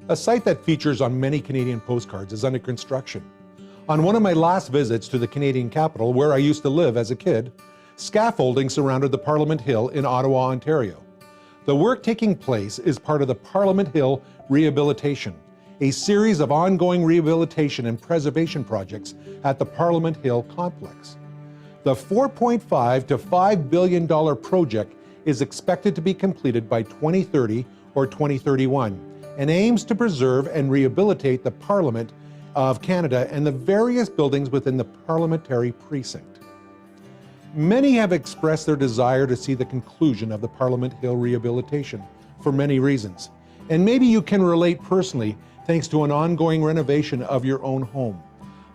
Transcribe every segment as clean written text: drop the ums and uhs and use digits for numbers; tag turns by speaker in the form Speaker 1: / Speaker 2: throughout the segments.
Speaker 1: A site that features on many Canadian postcards is under construction. On one of my last visits to the Canadian capital, where I used to live as a kid, scaffolding surrounded the Parliament Hill in Ottawa, Ontario. The work taking place is part of the Parliament Hill Rehabilitation, a series of ongoing rehabilitation and preservation projects at the Parliament Hill complex. The $4.5 to $5 billion project is expected to be completed by 2030 or 2031 and aims to preserve and rehabilitate the Parliament of Canada and the various buildings within the parliamentary precinct. Many have expressed their desire to see the conclusion of the Parliament Hill rehabilitation for many reasons, and maybe you can relate personally thanks to an ongoing renovation of your own home.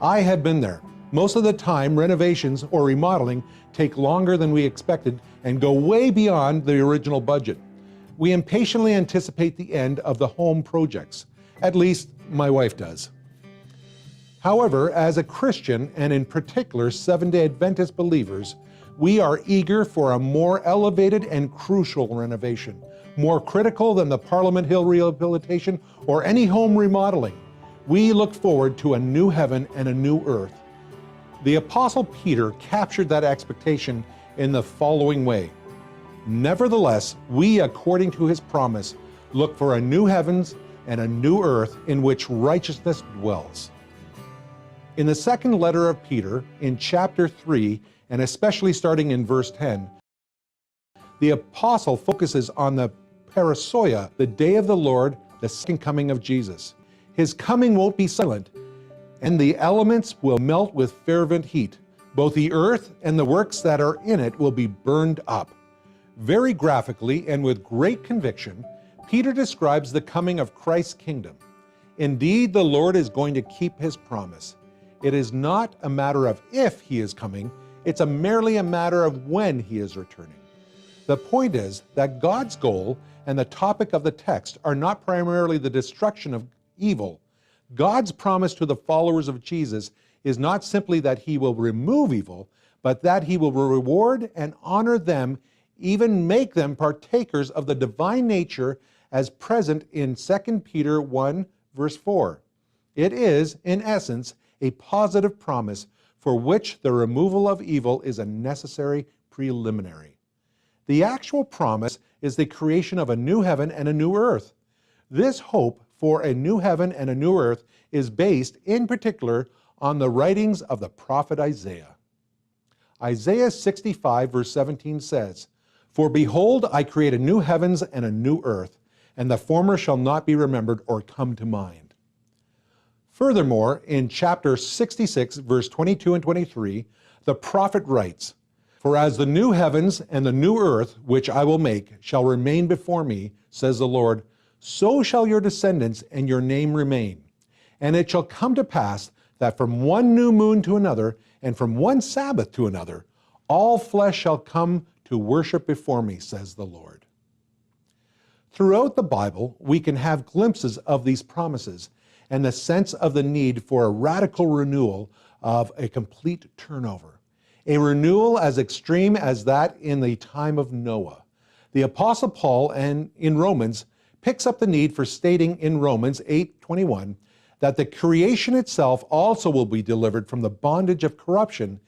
Speaker 1: I have been there. Most of the time, renovations or remodeling take longer than we expected and go way beyond the original budget. We impatiently anticipate the end of the home projects. At least my wife does. However, as a Christian, and in particular Seventh-day Adventist believers, we are eager for a more elevated and crucial renovation, more critical than the Parliament Hill rehabilitation or any home remodeling. We look forward to a new heaven and a new earth. The Apostle Peter captured that expectation in the following way. Nevertheless, we, according to his promise, look for a new heavens and a new earth in which righteousness dwells. In the second letter of Peter, in chapter 3, and especially starting in verse 10, the apostle focuses on the parousia, the day of the Lord, the second coming of Jesus. His coming won't be silent, and the elements will melt with fervent heat. Both the earth and the works that are in it will be burned up. Very graphically and with great conviction, Peter describes the coming of Christ's kingdom. Indeed, the Lord is going to keep his promise. It is not a matter of if he is coming, it's merely a matter of when he is returning. The point is that God's goal and the topic of the text are not primarily the destruction of evil. God's promise to the followers of Jesus is not simply that he will remove evil, but that he will reward and honor them, even make them partakers of the divine nature as present in 2 Peter 1, verse 4. It is, in essence, a positive promise for which the removal of evil is a necessary preliminary. The actual promise is the creation of a new heaven and a new earth. This hope for a new heaven and a new earth is based, in particular, on the writings of the prophet Isaiah. Isaiah 65, verse 17 says, "For behold, I create a new heavens and a new earth, and the former shall not be remembered or come to mind." Furthermore, in chapter 66, verse 22 and 23, the prophet writes, "For as the new heavens and the new earth, which I will make, shall remain before me, says the Lord, so shall your descendants and your name remain. And it shall come to pass that from one new moon to another, and from one Sabbath to another, all flesh shall come to worship before me, says the Lord." Throughout the Bible, we can have glimpses of these promises and the sense of the need for a radical renewal of a complete turnover. A renewal as extreme as that in the time of Noah. The Apostle Paul, and in Romans, picks up the need for stating in Romans 8:21 that the creation itself also will be delivered from the bondage of corruption